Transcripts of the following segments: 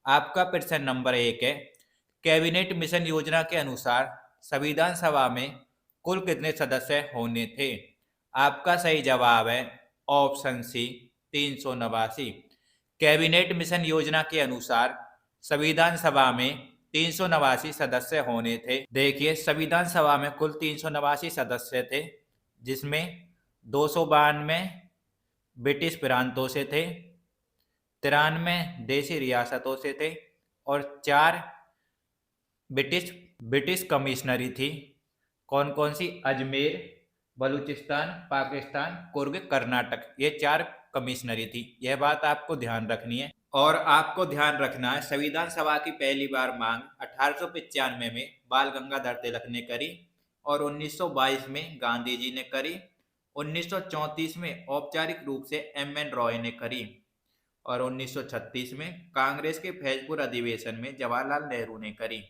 आपका प्रश्न नंबर 1 है, कैबिनेट मिशन योजना के अनुसार संविधान सभा में कुल कितने सदस्य होने थे? आपका सही जवाब है ऑप्शन सी 389। कैबिनेट मिशन योजना के अनुसार संविधान सभा में 389 सदस्य होने थे। देखिए, संविधान सभा में कुल 389 सदस्य थे, जिसमें 292 ब्रिटिश प्रांतों से थे, 93 देशी रियासतों से थे और 4 ब्रिटिश ब्रिटिश कमिश्नरी थी। कौन कौन सी? अजमेर, बलूचिस्तान, पाकिस्तान, कुर्ग, कर्नाटक, ये 4 कमिश्नरी थी। यह बात आपको ध्यान रखनी है। और आपको ध्यान रखना है, संविधान सभा की पहली बार मांग 1895 में बाल गंगाधर तिलक ने करी और 1922 में गांधी जी ने करी। 1934 में औपचारिक रूप से एम.एन. रॉय ने करी और 1936 में कांग्रेस के फैजपुर अधिवेशन में जवाहरलाल नेहरू ने करी।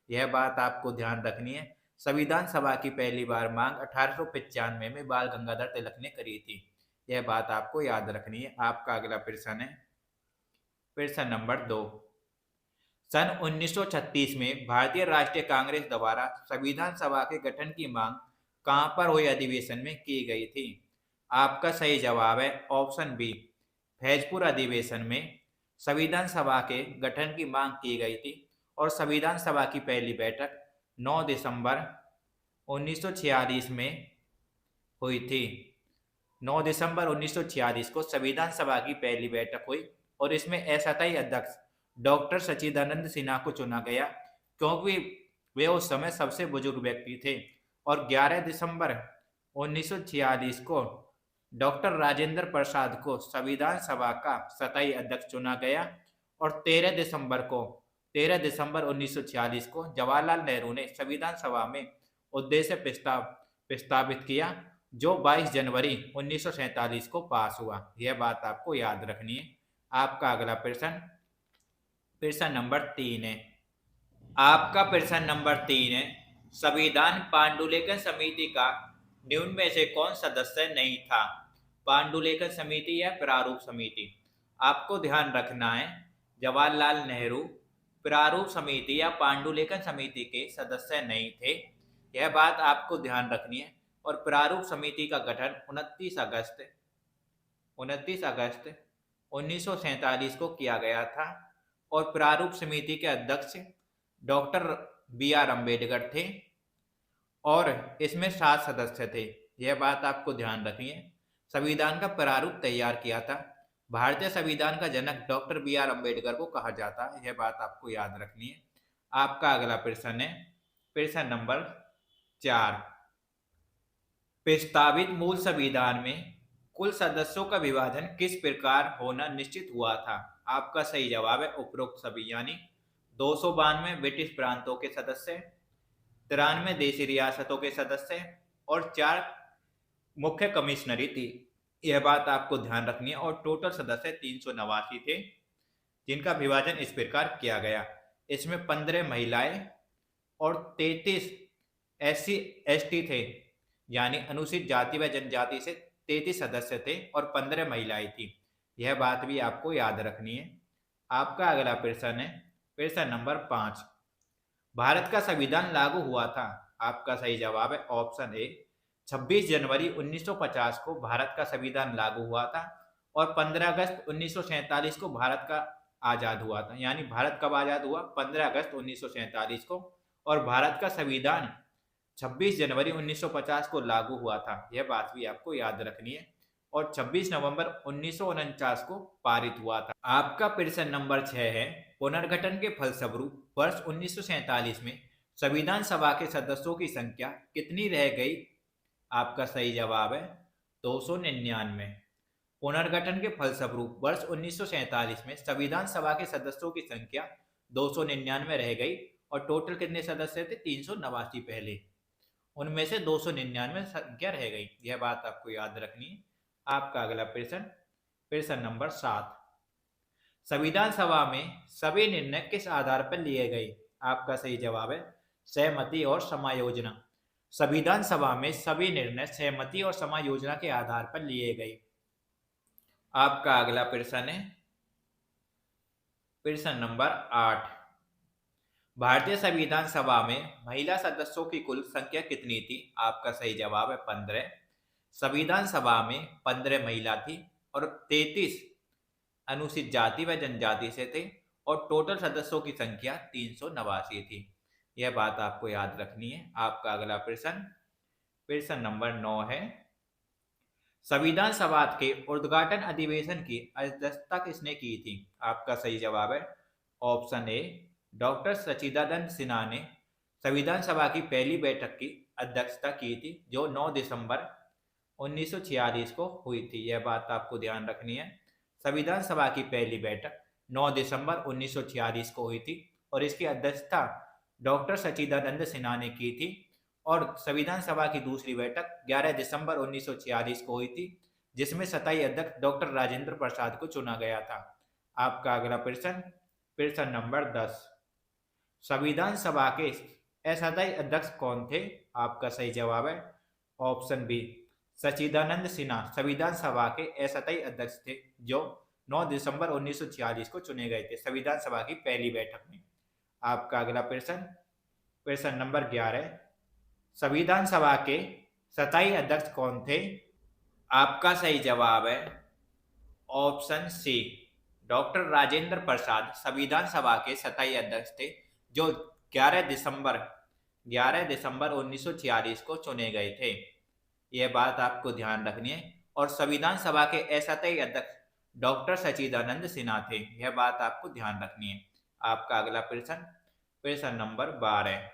यह बात आपको ध्यान रखनी है। संविधान सभा की पहली बार मांग 1895 में बाल गंगाधर तिलक ने करी थी। यह बात आपको याद रखनी है। आपका अगला प्रश्न है प्रश्न नंबर 2। सन 1936 में भारतीय राष्ट्रीय कांग्रेस द्वारा संविधान सभा के गठन की मांग कहां पर हुए अधिवेशन में की गई थी? आपका सही जवाब है ऑप्शन बी, फैजपुर अधिवेशन में संविधान सभा के गठन की मांग की गई थी और संविधान सभा की पहली बैठक 9 दिसंबर 1946 में हुई थी। 9 दिसंबर 1946 को संविधान सभा की पहली बैठक हुई और इसमें अस्थायी अध्यक्ष डॉक्टर सच्चिदानंद सिन्हा को चुना गया, क्योंकि वे उस समय सबसे बुजुर्ग व्यक्ति थे। और 11 दिसंबर 1946 को डॉक्टर राजेंद्र प्रसाद को संविधान सभा का स्थायी अध्यक्ष चुना गया और 13 दिसंबर 1946 को जवाहरलाल नेहरू ने संविधान सभा में उद्देश्य प्रस्तावित किया, जो 22 जनवरी 1947 को पास हुआ। यह बात आपको याद रखनी है। आपका अगला प्रश्न नंबर 3 है। आपका प्रश्न नंबर 3 है, संविधान पांडुलिकन समिति का निम्न में से कौन सदस्य नहीं था? पांडुलिकन समिति या प्रारूप समिति? आपको ध्यान रखना है, जवाहरलाल नेहरू प्रारूप समिति या पांडुलिकन समिति के सदस्य नहीं थे। यह बात आपको ध्यान रखनी है। और प्रारूप समिति का गठन 29 अगस्त 1947 को किया गया था और प्रारूप समिति के अध्यक्ष डॉक्टर बी.आर. अम्बेडकर थे और इसमें 7 सदस्य थे। यह बात आपको ध्यान रखनी है। संविधान का प्रारूप तैयार किया था। भारतीय संविधान का जनक डॉक्टर बी.आर. अम्बेडकर को कहा जाता है। यह बात आपको याद रखनी है। आपका अगला प्रश्न है प्रश्न नंबर 4। प्रस्तावित मूल संविधान में कुल सदस्यों का विभाजन किस प्रकार होना निश्चित हुआ था? आपका सही जवाब है उपरोक्त सभी, यानी 292 ब्रिटिश प्रांतों के सदस्य, 93 देशी रियासतों के सदस्य और 4 मुख्य कमिश्नरी थी। यह बात आपको ध्यान रखनी है। और टोटल सदस्य 389 थे, जिनका विभाजन इस प्रकार किया गया। इसमें 15 महिलाएं और 33 SC/ST थे, यानी अनुसूचित जाति व जनजाति से 33 सदस्य थे और 15 महिलाएं थी। यह बात भी आपको याद रखनी है। आपका अगला प्रश्न है प्रश्न नंबर 5। भारत का संविधान लागू हुआ था? आपका सही जवाब है ऑप्शन ए, 26 जनवरी 1950 को भारत का संविधान लागू हुआ था और 15 अगस्त 1947 को भारत का आज़ाद हुआ था। यानी भारत कब आज़ाद हुआ? 15 अगस्त 1947 को। और भारत का संविधान 26 जनवरी 1950 को लागू हुआ था। यह बात भी आपको याद रखनी है। और 26 नवंबर 1949 को पारित हुआ था। आपका प्रश्न नंबर 6 है, पुनर्गठन के फलस्वरूप वर्ष 1947 में संविधान सभा के सदस्यों की संख्या कितनी रह गई? आपका सही जवाब है 299। पुनर्गठन के फलस्वरूप वर्ष 1947 में संविधान सभा के सदस्यों की संख्या 299 रह गई और टोटल कितने सदस्य थे? 389 पहले, उनमें से 299 संख्या रह गई। यह बात आपको याद रखनी है। आपका अगला प्रश्न नंबर 7। संविधान सभा में सभी निर्णय किस आधार पर लिए गए? आपका सही जवाब है सहमति और समायोजना। संविधान सभा में सभी निर्णय सहमति और समायोजना के आधार पर लिए गए। आपका अगला प्रश्न है प्रश्न नंबर 8, भारतीय संविधान सभा में महिला सदस्यों की कुल संख्या कितनी थी? आपका सही जवाब है 15। संविधान सभा में 15 महिला थी और 33 अनुसूचित जाति व जनजाति से थे और टोटल सदस्यों की संख्या 389 थी। यह बात आपको याद रखनी है। आपका अगला प्रश्न, प्रश्न नंबर 9 है, संविधान सभा के उद्घाटन अधिवेशन की अध्यक्षता किसने की थी? आपका सही जवाब है ऑप्शन ए, डॉक्टर सच्चिदानंद सिन्हा ने संविधान सभा की पहली बैठक की अध्यक्षता की थी जो 9 दिसंबर 1946 को हुई थी। यह बात आपको ध्यान रखनी है। संविधान सभा की पहली बैठक 9 दिसंबर 1946 को हुई थी और इसकी अध्यक्षता डॉक्टर सच्चिदानंद सिन्हा ने की थी और संविधान सभा की दूसरी बैठक 11 दिसंबर 1946 को हुई थी जिसमें स्थायी अध्यक्ष डॉक्टर राजेंद्र प्रसाद को चुना गया था। आपका अगला प्रश्न, प्रश्न नंबर 10, संविधान सभा के अस्थायी अध्यक्ष कौन थे? आपका सही जवाब है ऑप्शन बी, सच्चिदानंद सिन्हा संविधान सभा के अस्थायी अध्यक्ष थे जो 9 दिसंबर 1946 को चुने गए थे संविधान सभा की पहली बैठक में। आपका अगला प्रश्न, प्रश्न नंबर 11, संविधान सभा के स्थायी अध्यक्ष कौन थे? आपका सही जवाब है option C, doctor Rajendra Prasad संविधान सभा के स्थायी अध्यक्ष थे जो 11 दिसंबर 1946 को चुने गए थे। यह बात आपको ध्यान रखनी है। और संविधान सभा के अस्थायी अध्यक्ष डॉक्टर सच्चिदानंद सिन्हा थे। यह बात आपको ध्यान रखनी है। आपका अगला प्रश्न, प्रश्न नंबर 12,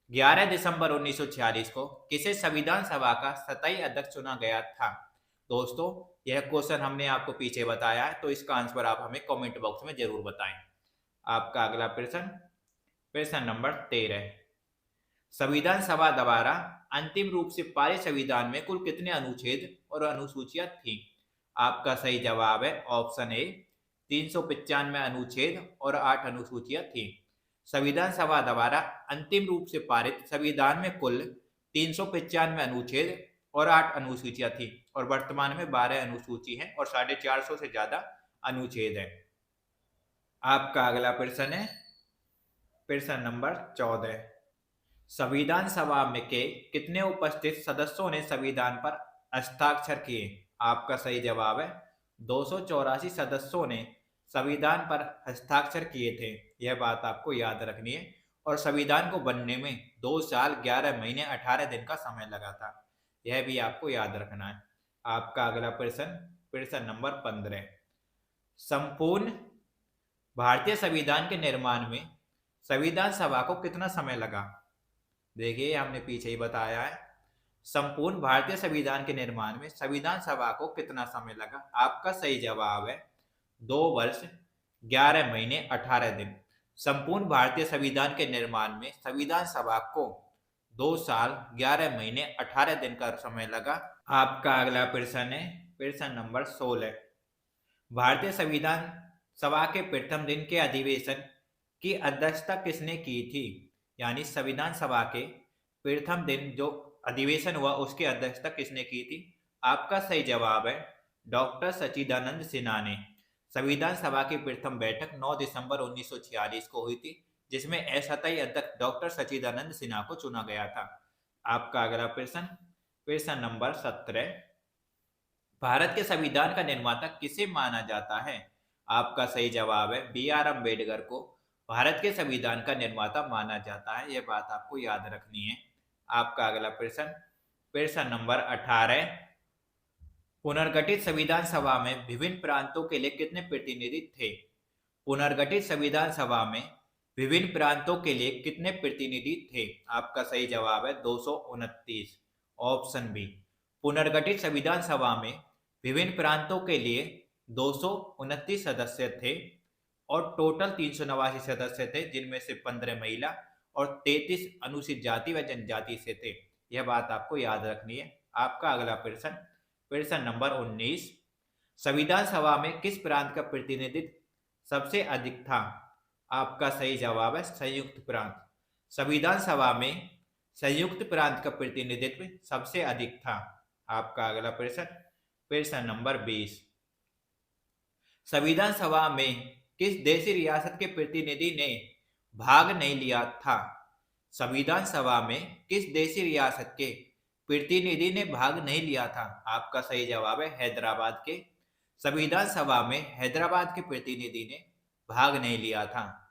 11 दिसंबर 1946 को किसे संविधान सभा का स्थायी अध्यक्ष चुना गया था? दोस्तों, यह क्वेश्चन हमने आपको पीछे बताया है तो इसका आंसर आप हमें कमेंट बॉक्स में जरूर बताएं। आपका अगला प्रश्न, प्रश्न नंबर 13, संविधान सभा द्वारा अंतिम रूप से पारित संविधान में कुल कितने अनुच्छेद और अनुसूचियां थी? आपका सही जवाब है ऑप्शन ए, 395 अनुच्छेद और 8 अनुसूचियां थी। संविधान सभा द्वारा अंतिम रूप से पारित संविधान में कुल 395 अनुच्छेद और 8 अनुसूचियां थी और वर्तमान में 12 अनुसूची हैं और 450 से ज्यादा अनुच्छेद हैं। आपका अगला प्रश्न है, प्रश्न नंबर 14, संविधान सभा में के कितने उपस्थित सदस्यों ने संविधान पर हस्ताक्षर किए? आपका सही जवाब है 284 सदस्यों ने संविधान पर हस्ताक्षर किए थे। यह बात आपको याद रखनी है। और संविधान को बनने में 2 साल 11 महीने 18 दिन का समय लगा था। यह भी आपको याद रखना है। आपका अगला प्रश्न, प्रश्न नंबर 15, संपूर्ण भारतीय संविधान के निर्माण में संविधान सभा को कितना समय लगा? देखिए, हमने पीछे ही बताया है। संपूर्ण भारतीय संविधान के निर्माण में संविधान सभा को कितना समय लगा? आपका सही जवाब है 2 वर्ष 11 महीने 18 दिन। संपूर्ण भारतीय संविधान के निर्माण में संविधान सभा को 2 साल 11 महीने 18 दिन का समय लगा। आपका अगला प्रश्न है, प्रश्न नंबर 16, भारतीय संविधान सभा के प्रथम दिन के अधिवेशन की अध्यक्षता किसने की थी? यानी संविधान सभा के प्रथम दिन जो अधिवेशन हुआ उसकी अध्यक्षता किसने की थी? आपका सही जवाब है डॉक्टर सच्चिदानंद सिन्हा ने। संविधान सभा की प्रथम बैठक 9 दिसंबर 1946 को हुई थी जिसमें अस्थायी अध्यक्ष डॉक्टर सच्चिदानंद सिन्हा को चुना गया था। आपका अगला प्रश्न, प्रश्न नंबर 17, भारत के संविधान का निर्माता किसे माना जाता है? आपका सही जवाब है BR अम्बेडकर को भारत के संविधान का निर्माता माना जाता है। यह बात आपको याद रखनी है। आपका अगला प्रश्न, प्रश्न नंबर 18, पुनर्गठित संविधान सभा में विभिन्न प्रांतों के लिए कितने प्रतिनिधि थे? पुनर्गठित संविधान सभा में विभिन्न प्रांतों के लिए कितने प्रतिनिधि थे? आपका सही जवाब है 229, ऑप्शन बी। पुनर्गठित संविधान सभा में विभिन्न प्रांतों के लिए 229 सदस्य थे और टोटल 389 सदस्य थे जिनमें से 15 महिला और 33 अनुसूचित जाति व जनजाति से थे। यह बात आपको याद रखनी है। आपका अगला प्रश्न, प्रश्न नंबर 19, संविधान सभा में किस प्रांत का प्रतिनिधित्व सबसे अधिक था? आपका सही जवाब है संयुक्त प्रांत। संविधान सभा में संयुक्त प्रांत का प्रतिनिधित्व सबसे अधिक था। आपका अगला प्रश्न, प्रश्न नंबर 20, संविधान सभा में किस देशी रियासत के प्रतिनिधि ने भाग नहीं लिया था? संविधान सभा में किस देशी रियासत के प्रतिनिधि ने भाग नहीं लिया था? आपका सही जवाब है हैदराबाद के। संविधान सभा में हैदराबाद के प्रतिनिधि ने भाग नहीं लिया था।